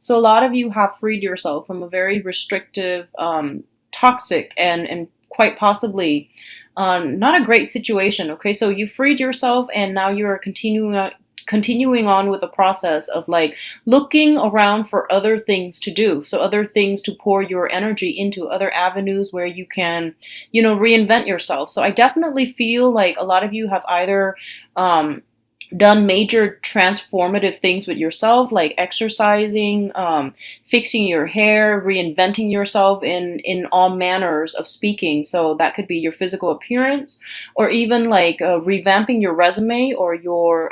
So a lot of you have freed yourself from a very restrictive, toxic, and quite possibly not a great situation. Okay, so you freed yourself, and now you are continuing on with the process of like looking around for other things to do, so other things to pour your energy into, other avenues where you can, reinvent yourself. So I definitely feel like a lot of you have either done major transformative things with yourself, like exercising, fixing your hair, reinventing yourself in all manners of speaking. So that could be your physical appearance, or even like revamping your resume or your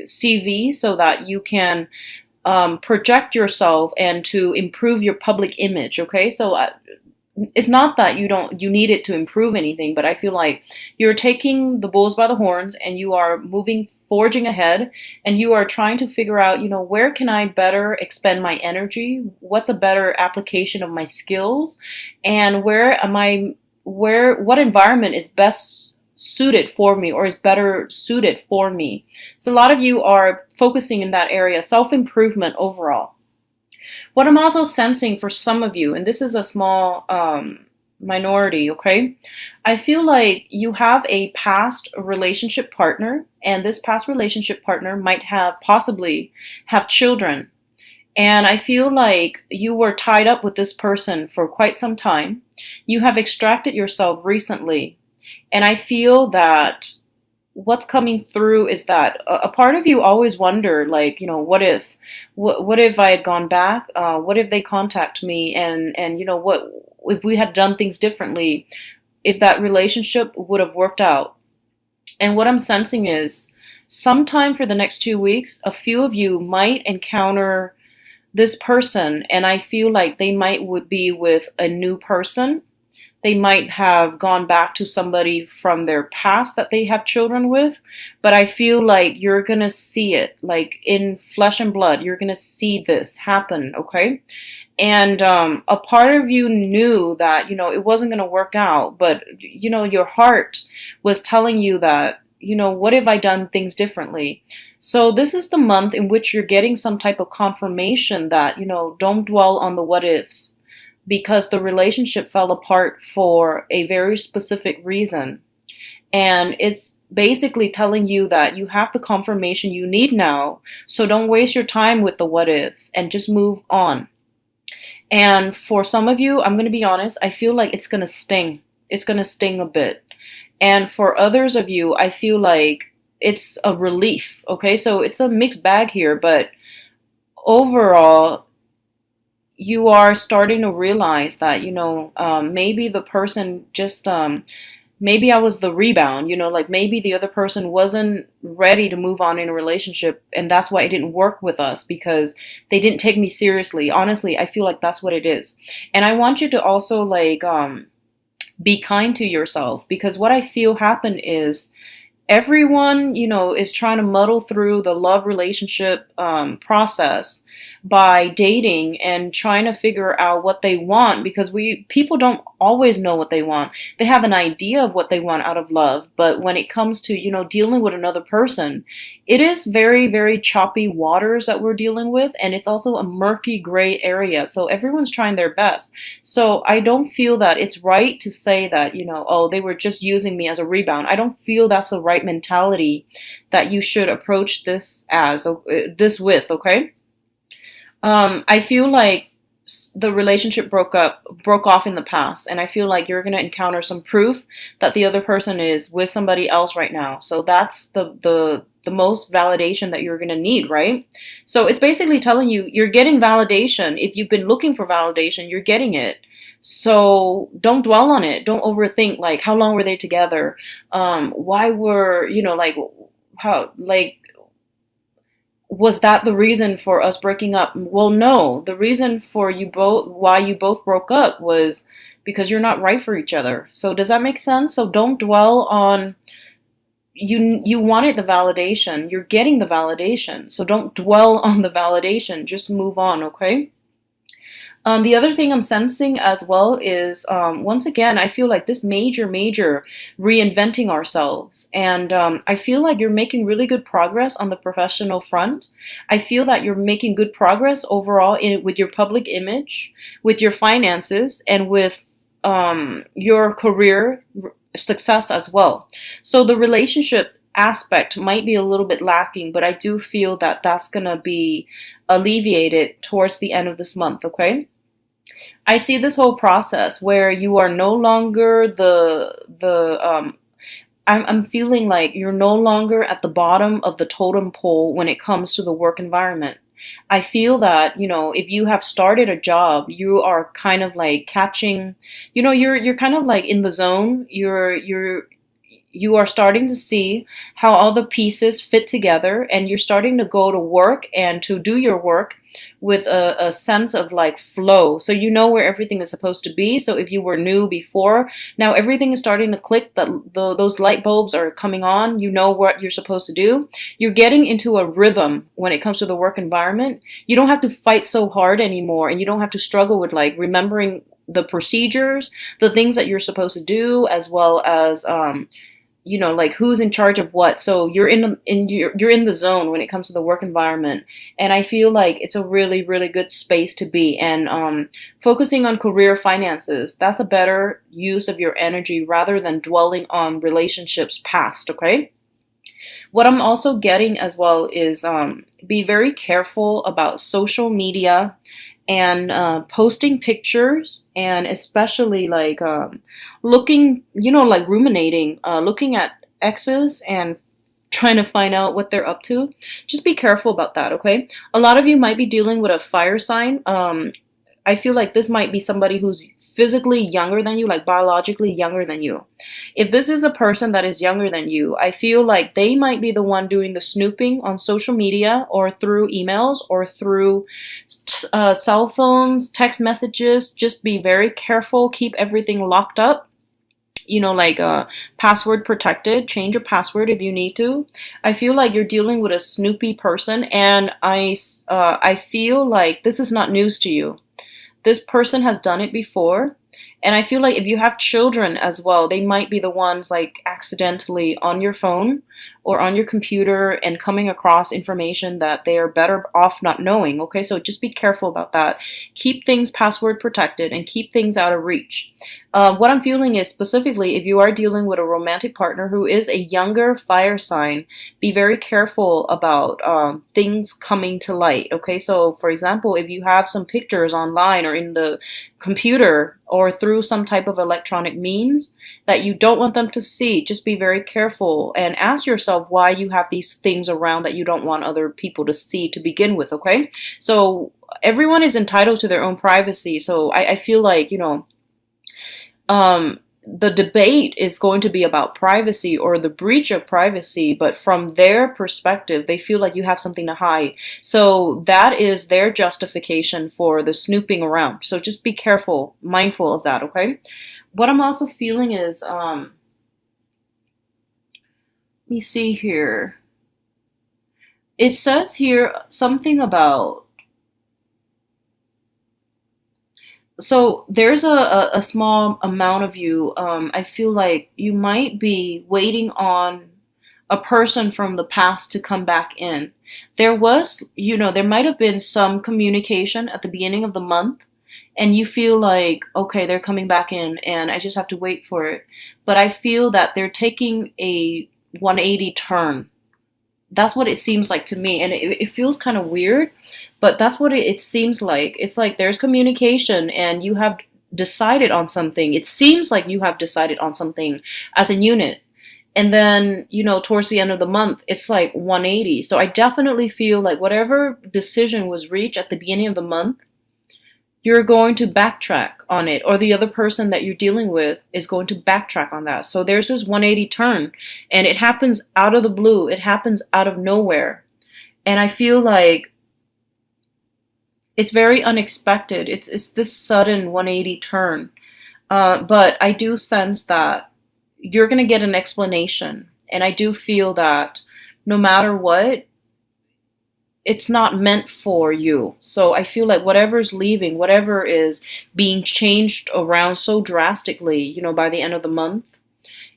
CV, so that you can project yourself and to improve your public image. Okay, so it's not that you need it to improve anything, but I feel like you're taking the bulls by the horns, and you are forging ahead, and you are trying to figure out, where can I better expend my energy? What's a better application of my skills? And what environment is best suited for me, or is better suited for me? So a lot of you are focusing in that area, self-improvement overall. What I'm also sensing for some of you, and this is a small minority, okay? I feel like you have a past relationship partner, and this past relationship partner might possibly have children. And I feel like you were tied up with this person for quite some time. You have extracted yourself recently. And I feel that what's coming through is that a part of you always wonder, like, what if I had gone back, what if they contact me, and what if we had done things differently, if that relationship would have worked out. And what I'm sensing is sometime for the next 2 weeks, a few of you might encounter this person, and I feel like they would be with a new person. They might have gone back to somebody from their past that they have children with, but I feel like you're going to see it like in flesh and blood. You're going to see this happen, okay? And a part of you knew that, it wasn't going to work out, but, your heart was telling you that, what have I done things differently? So this is the month in which you're getting some type of confirmation that, don't dwell on the what ifs, because the relationship fell apart for a very specific reason. And it's basically telling you that you have the confirmation you need now. So don't waste your time with the what ifs, and just move on. And for some of you, I'm going to be honest, I feel like it's going to sting. It's going to sting a bit. And for others of you, I feel like it's a relief. Okay, so it's a mixed bag here, but overall, you are starting to realize that, maybe the person just, maybe I was the rebound, like maybe the other person wasn't ready to move on in a relationship, and that's why it didn't work with us, because they didn't take me seriously. Honestly, I feel like that's what it is. And I want you to also like be kind to yourself, because what I feel happened is everyone, is trying to muddle through the love relationship process by dating and trying to figure out what they want, because people don't always know what they want. They have an idea of what they want out of love, but when it comes to, dealing with another person, it is very, very choppy waters that we're dealing with, and it's also a murky gray area. So everyone's trying their best. So I don't feel that it's right to say that, oh, they were just using me as a rebound. I don't feel that's the right mentality that you should approach this with, okay? I feel like the relationship broke off in the past, and I feel like you're going to encounter some proof that the other person is with somebody else right now. So that's the most validation that you're going to need, right? So it's basically telling you you're getting validation. If you've been looking for validation, you're getting it. So don't dwell on it. Don't overthink, like, how long were they together? Why were, like, how, like, was that the reason for us breaking up? Well, no. The reason for why you both broke up was because you're not right for each other. So does that make sense? So don't dwell on, you wanted the validation. You're getting the validation. So don't dwell on the validation. Just move on, okay? The other thing I'm sensing as well is, once again, I feel like this major reinventing ourselves. And I feel like you're making really good progress on the professional front. I feel that you're making good progress overall with your public image, with your finances, and with your career success as well. So the relationship aspect might be a little bit lacking, but I do feel that that's going to be alleviated towards the end of this month, okay? I see this whole process where you are no longer I'm feeling like you're no longer at the bottom of the totem pole when it comes to the work environment. I feel that, if you have started a job, you are kind of like catching, you're kind of like in the zone. You are starting to see how all the pieces fit together, and you're starting to go to work and to do your work with a sense of like flow. So you know where everything is supposed to be. So if you were new before, now everything is starting to click. Those light bulbs are coming on. You know what you're supposed to do. You're getting into a rhythm when it comes to the work environment. You don't have to fight so hard anymore, and you don't have to struggle with like remembering the procedures, the things that you're supposed to do, as well as like who's in charge of what. So you're in the zone when it comes to the work environment, and I feel like it's a really good space to be. And focusing on career finances, that's a better use of your energy rather than dwelling on relationships past. Okay. What I'm also getting as well is, be very careful about social media and posting pictures, and especially like looking, like ruminating, looking at exes and trying to find out what they're up to. Just be careful about that, okay? A lot of you might be dealing with a fire sign. I feel like this might be somebody who's physically younger than you, like biologically younger than you. If this is a person that is younger than you, I feel like they might be the one doing the snooping on social media or through emails or through cell phones, text messages. Just be very careful. Keep everything locked up. Like password protected. Change your password if you need to. I feel like you're dealing with a snoopy person, and I feel like this is not news to you. This person has done it before. And I feel like if you have children as well, they might be the ones like accidentally on your phone or on your computer and coming across information that they are better off not knowing. Okay, so just be careful about that. Keep things password protected and keep things out of reach. What I'm feeling is, specifically, if you are dealing with a romantic partner who is a younger fire sign, be very careful about things coming to light. Okay, so for example, if you have some pictures online or in the computer or through some type of electronic means that you don't want them to see, just be very careful and ask yourself why you have these things around that you don't want other people to see to begin with. Okay, so everyone is entitled to their own privacy. So I feel like, the debate is going to be about privacy or the breach of privacy, but from their perspective, they feel like you have something to hide. So that is their justification for the snooping around. So just be careful, mindful of that, okay? What I'm also feeling is, let me see here. It says here something about, so there's a small amount of you, I feel like you might be waiting on a person from the past to come back in. There was, there might have been some communication at the beginning of the month, and you feel like, okay, they're coming back in and I just have to wait for it. But I feel that they're taking a 180 turn. That's what it seems like to me, and it feels kind of weird, but that's what it seems like. It's like there's communication and you have decided on something. It seems like you have decided on something as a unit, and then, towards the end of the month, it's like 180. So I definitely feel like whatever decision was reached at the beginning of the month, you're going to backtrack on it, or the other person that you're dealing with is going to backtrack on that. So there's this 180 turn, and it happens out of the blue. It happens out of nowhere. And I feel like it's very unexpected. It's this sudden 180 turn. But I do sense that you're going to get an explanation. And I do feel that no matter what, it's not meant for you. So I feel like whatever's leaving, whatever is being changed around so drastically, by the end of the month,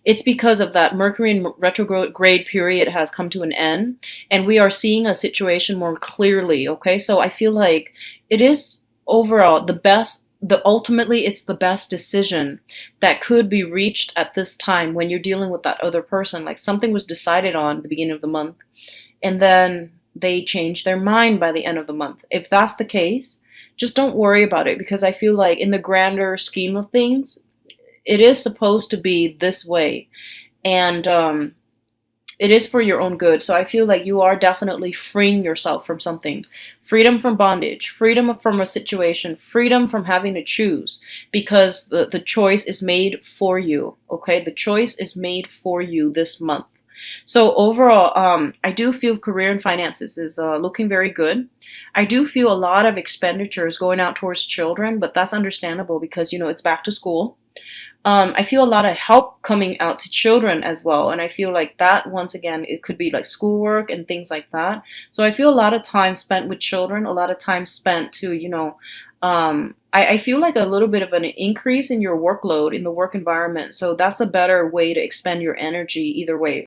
it's because of that Mercury in retrograde period has come to an end, and we are seeing a situation more clearly. Okay, so I feel like it is overall the best. Ultimately, it's the best decision that could be reached at this time when you're dealing with that other person. Like something was decided on at the beginning of the month, and then they change their mind by the end of the month. If that's the case, just don't worry about it, because I feel like in the grander scheme of things, it is supposed to be this way, and it is for your own good. So I feel like you are definitely freeing yourself from something. Freedom from bondage, freedom from a situation, freedom from having to choose, because the choice is made for you. Okay, the choice is made for you this month. So overall, I do feel career and finances is looking very good. I do feel a lot of expenditures going out towards children, but that's understandable because it's back to school. I feel a lot of help coming out to children as well. And I feel like that, once again, it could be like schoolwork and things like that. So I feel a lot of time spent with children, a lot of time spent to, I feel like a little bit of an increase in your workload in the work environment. So that's a better way to expend your energy either way.